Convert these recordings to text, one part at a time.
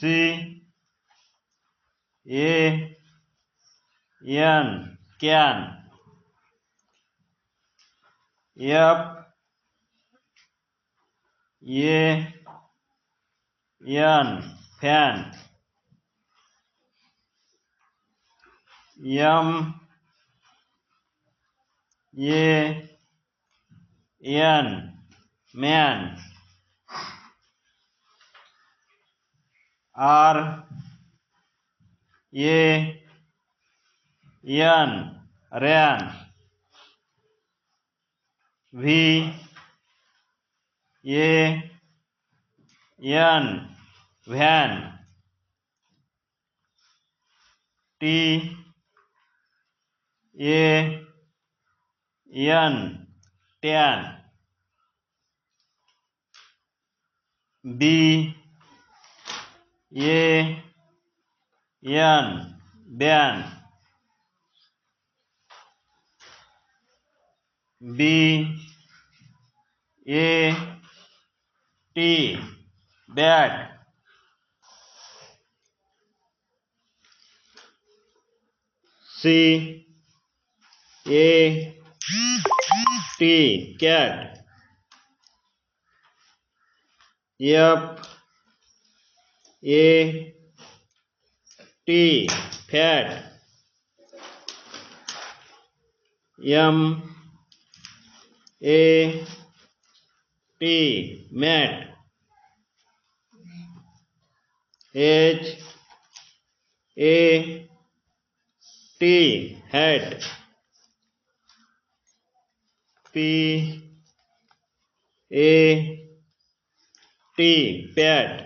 CAN can, FAN fan, MAN man, RAN ran, VAN van, TAN tan, BAN ban, BAT bat, CAT cat, FAT fat, MAT mat, HAT hat, PAT pat,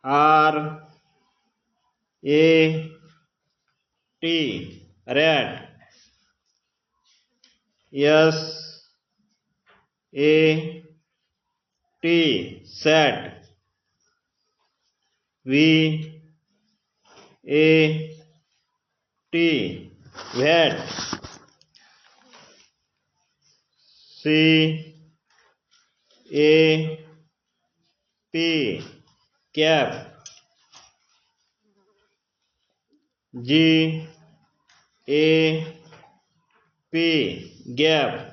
RAT rat, SAT sat, VAT vat, CAP cap, GAP gap,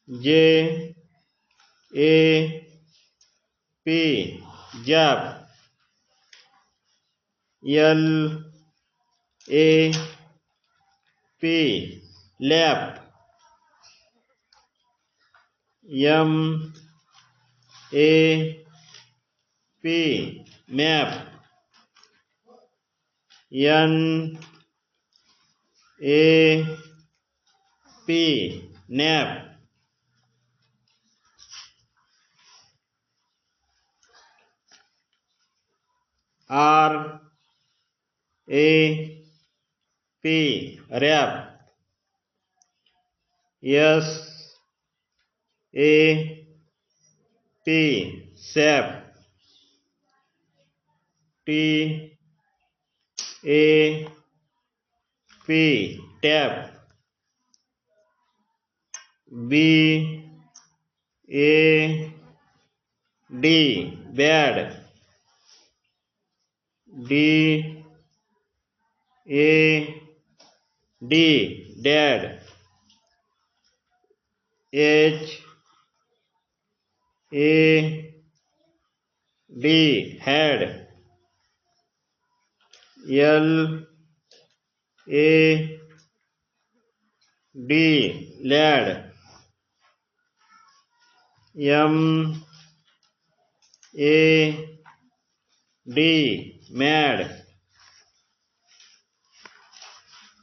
JAP jap, LAP lap, MAP map, NAP nap, RAP rap, SAP sap, TAP tap, BAD bad, DAD dad, HAD had, LAD lad, MAD mad,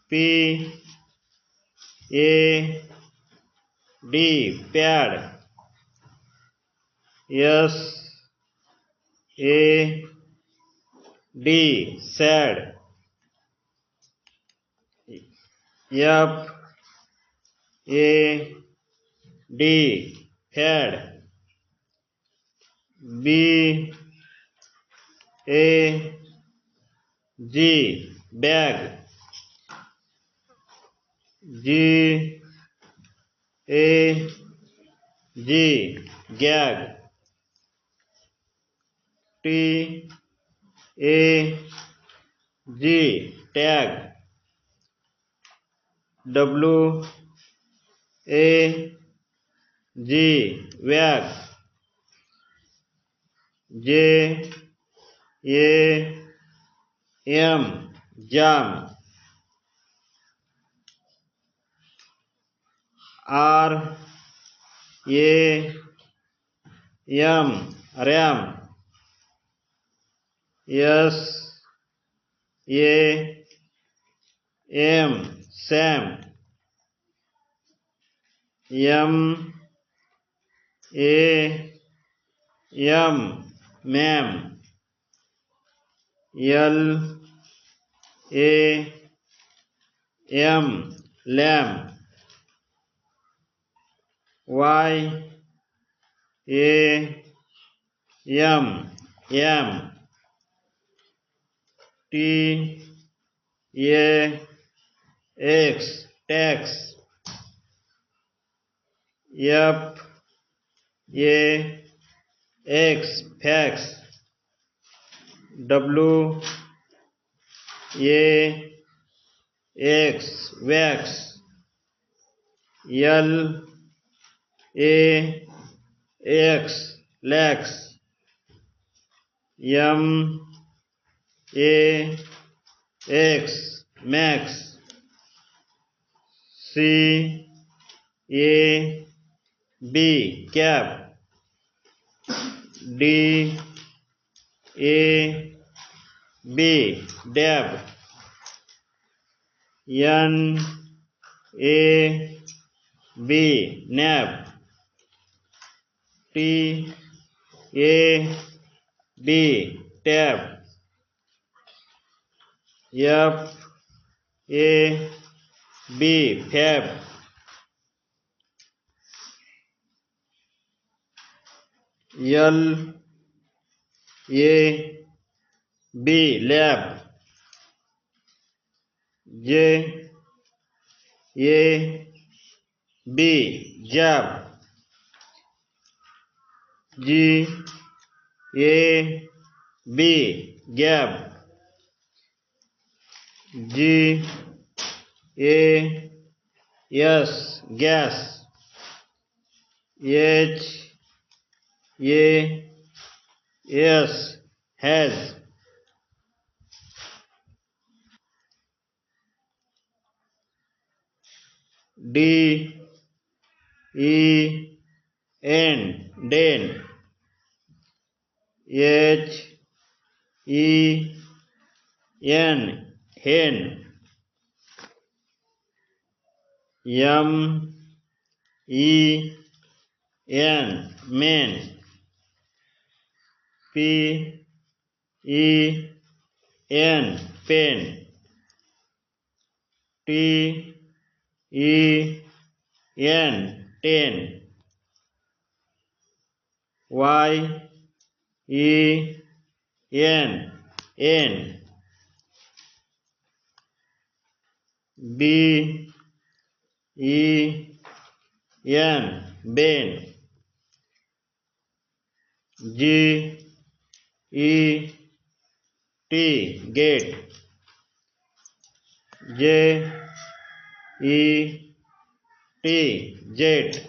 PAD pad, SAD sad, FAD fad, BAG bag, GAG gag, T A G, tag. W A G, wag. J A M, jam. R A M, ram. S A M, Sam. M A M, ma'am. L A M, lamb. Y A M, yam. T A X, tax. F A X, fax. W A X, wax. L A X, lax. M A X, max. C A B, cap. D A B, dab. N A B, nab. T A B, tab. F A B, fab. L A B, lab. J A B, jab. G A B, gab. G A S, gas. H A S, has. D E N, den. H E N, hen. M E N, men. P E N, pen. T E N, ten. Y E N, N. B E N, ben. G E T, get. J E T, jet.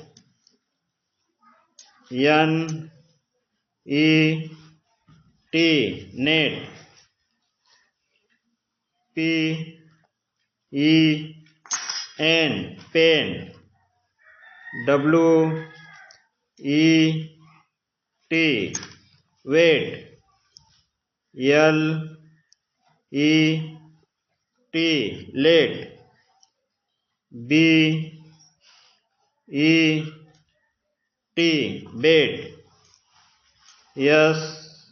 N E T, net. P E N, pen. W E T, wait. L E T, late. B E T, bed. S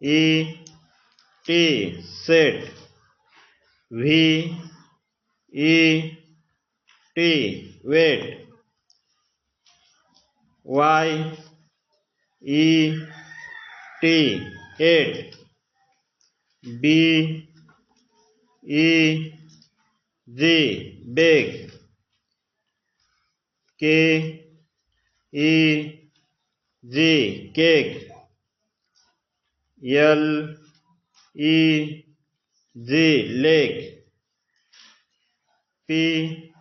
E T, set. V E T, wait. Y E T, eight. B E G, big. K E G, cake. L E G leg, P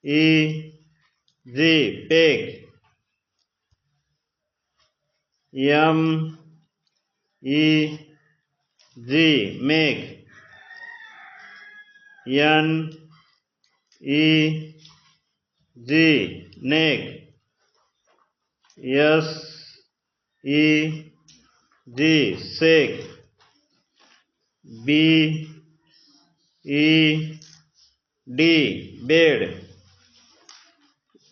E G peg, M E G meg, N E G neg, S E G seg, B E D bed,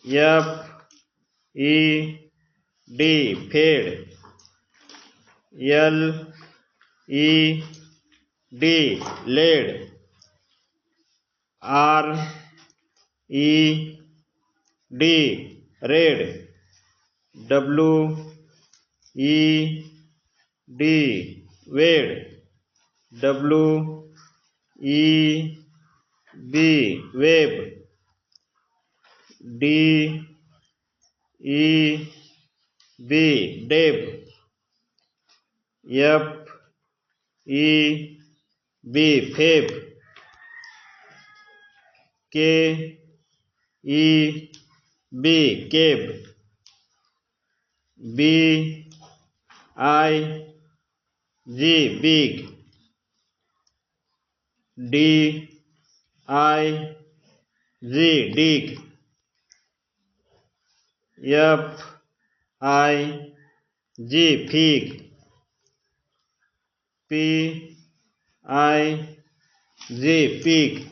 F E D fed, L E D led, R E D red, W E D wed, W E B web, D E B deb, F E B feb, K E B cab, B I G big, D I G dig, F I G pig, P I G pig,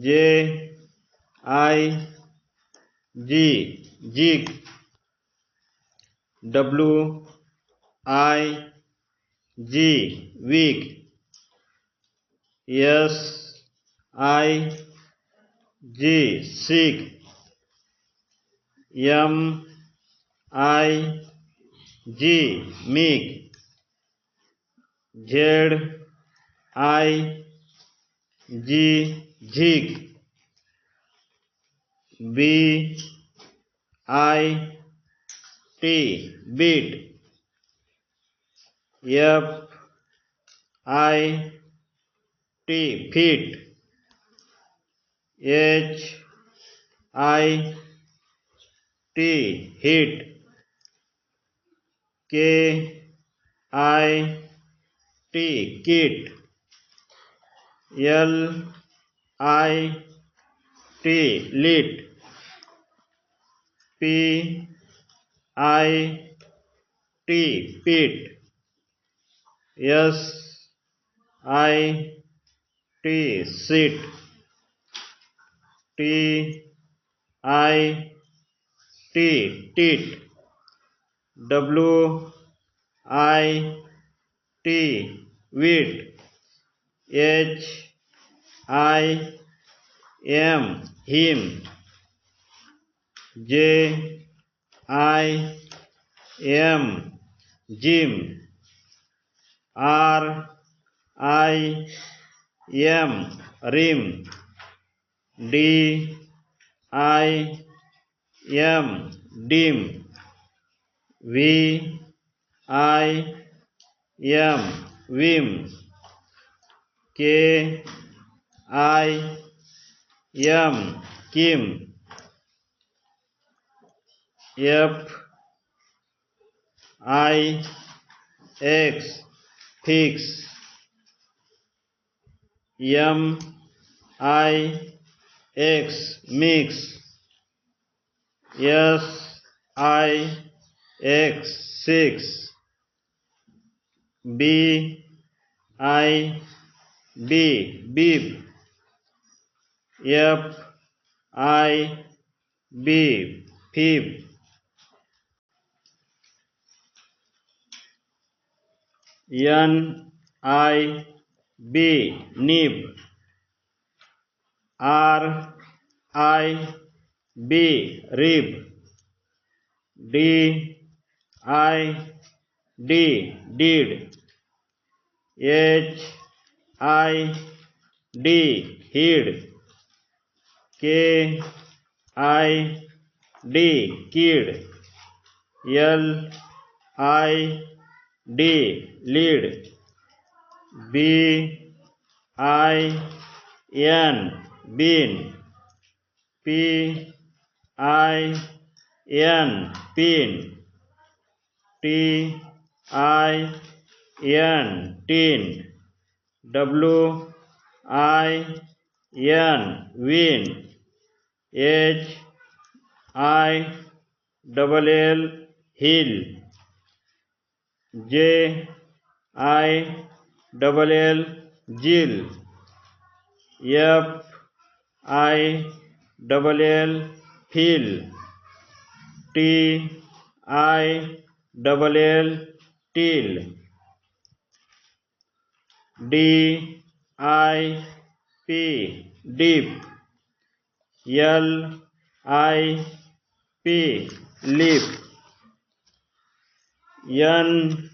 J I G jig, W I G wig, S I G sig, M I G mig, Z I G jig, B I T bit, F I T feet, H I T hit, K I T kit, L I T lit, P I T pit, S I T sit, T I T tit, W I T wit, H I M him, J I M Jim, R I M rim, D I M dim, V I M vim, K I M kim, F I X fix, M I X mix, S I X 6, B I B bib, F I B fib, N I B nib, R I B rib, D I D did, H I D hid, K I D kid, L I D, lead. B, I, N, bean. P, I, N, pin. T, I, N, tin. W, I, N, win. H, I, double L, hill. J, I, double L, Jill. F, I, double L, fill. T, I, double L, till. D, I, P, deep. L, I, P, lip. N,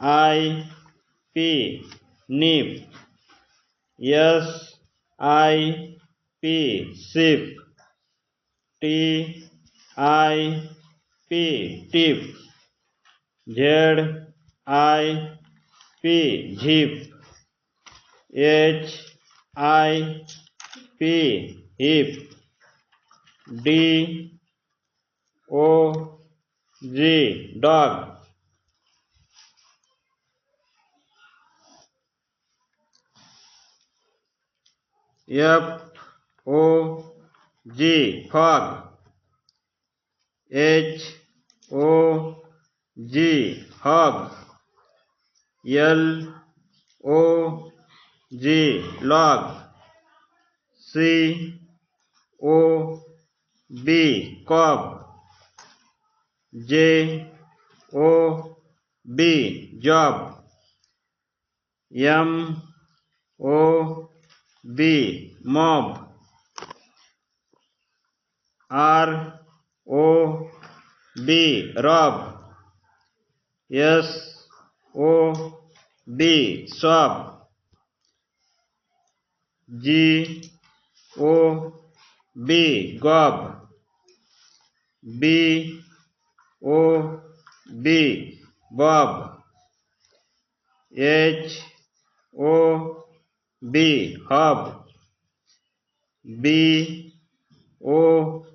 I, P, nip. S, I, P, sip. T, I, P, tip. Z, I, P, zip. H, I, P, hip. D, O, G, dog. F, O, G, fog. H, O, G, hog. L, O, G, log. C, O, B, cob. J, O, B, job. M, O, B, mob. R, O, B, rob. S, O, B, sob. G, O, B, gob. B, O, B, bob. H, O, B, hob. B, O,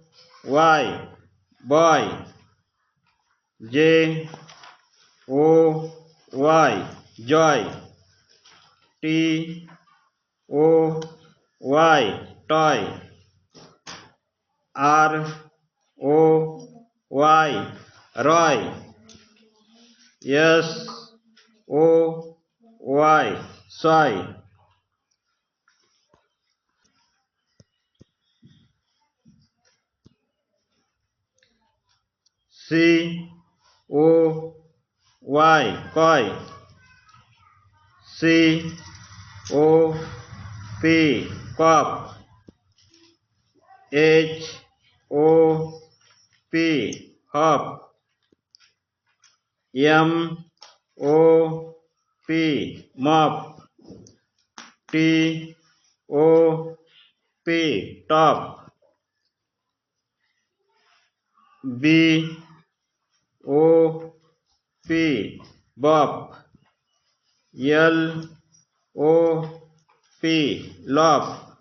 Y, boy. J, O, Y, joy. T, O, Y, toy. R, O, Y, Roy. S, O, Y, soy. C, O, Y, koi. C, O, P, cop. H, O, P, hop. M, O, P, mop. T, O, P, top. B, O, P, bop. L, O, P, lop.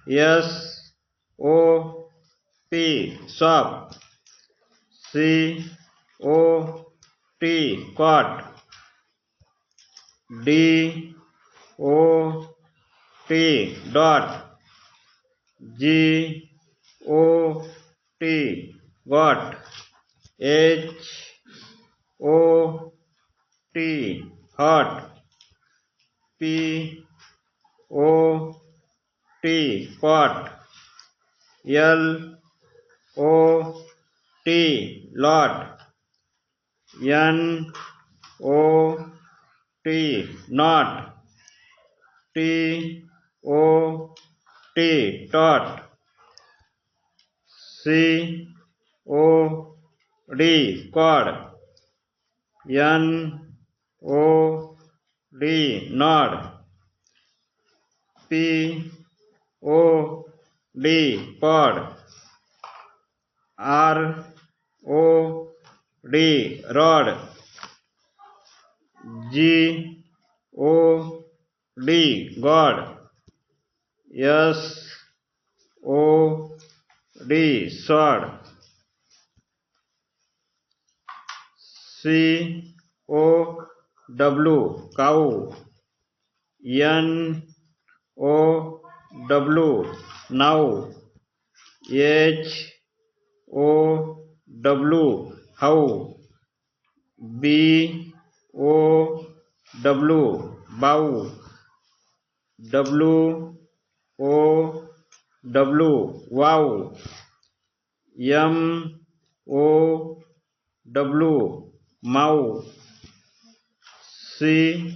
S, O, P, sop. C, O, T, cot. D, O, T, dot. G, O, T, got. H, O, T, hot. P, O, T, pot. L, O, T, lot. N, O, T, knot. T, O, T, tot. C, O, D, cord. N, O, D, nod. P, O, D, pod. R, O, D, rod. God, God. SOD, sword. COW, cow. NOW, now. HOW, how. BOW, bow. WOW, wow. MOW, mow. COO,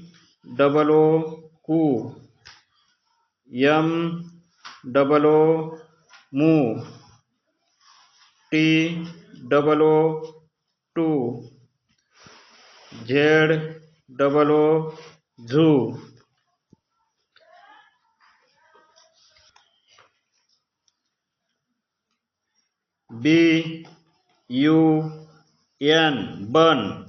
MOO, moo. TOO, ZOO, zoo. BUN, bun.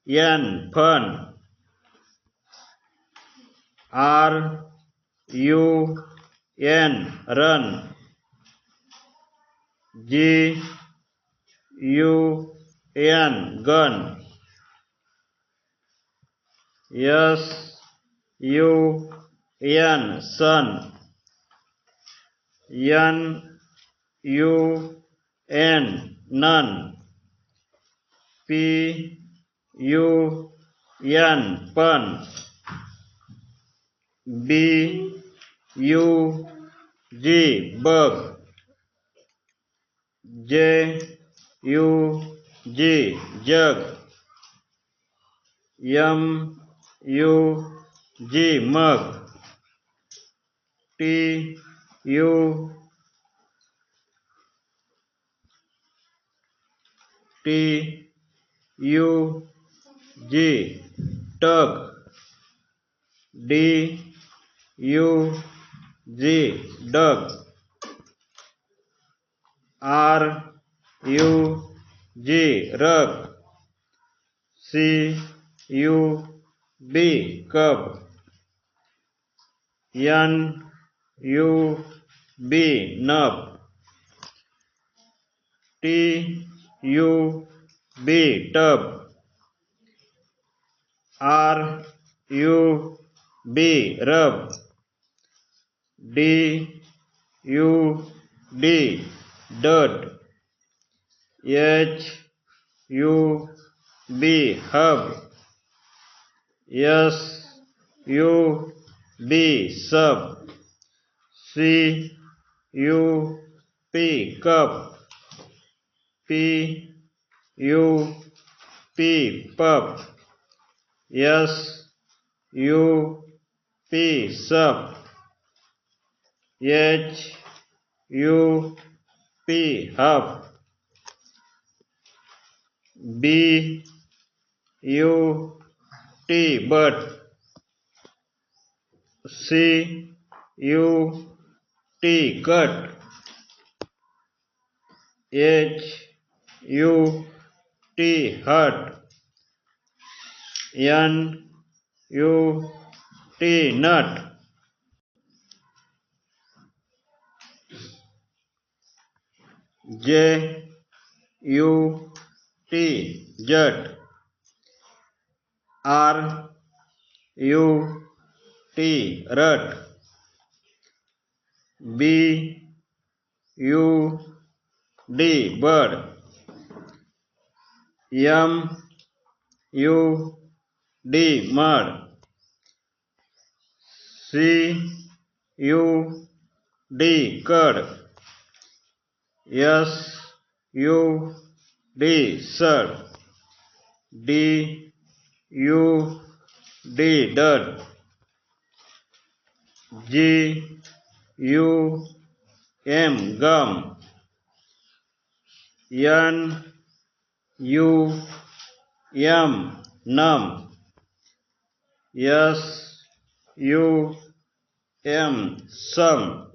FUN, fun. RUN, run. GUN, gun. SUN, sun. NUN, none. PUN, pun. BUG, bug. JUG, jug. MUG, mug. TUG, tug. DUG, dug. RUG, rug. CUB, cub. NUB, nub. TUB, tub. RUB, rub. DUD, dud. HUB, hub. SUB, sub. CUP, cup. PUP, pup. SUP, sup. HUP, huff. BUT, butt. CUT, cut. HUT, hut. NUT, nut. JUT, jut. RUT, rut. BUD, bird. MUD, mud. CUD, curd. SUD, sud. DUD, dud. GUM, gum. NUM, num. SUM, sum.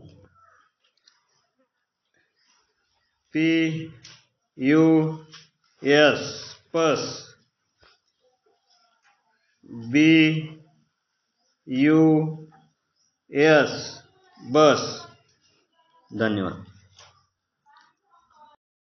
PUP, S पस, B U S bus. धन्यवाद.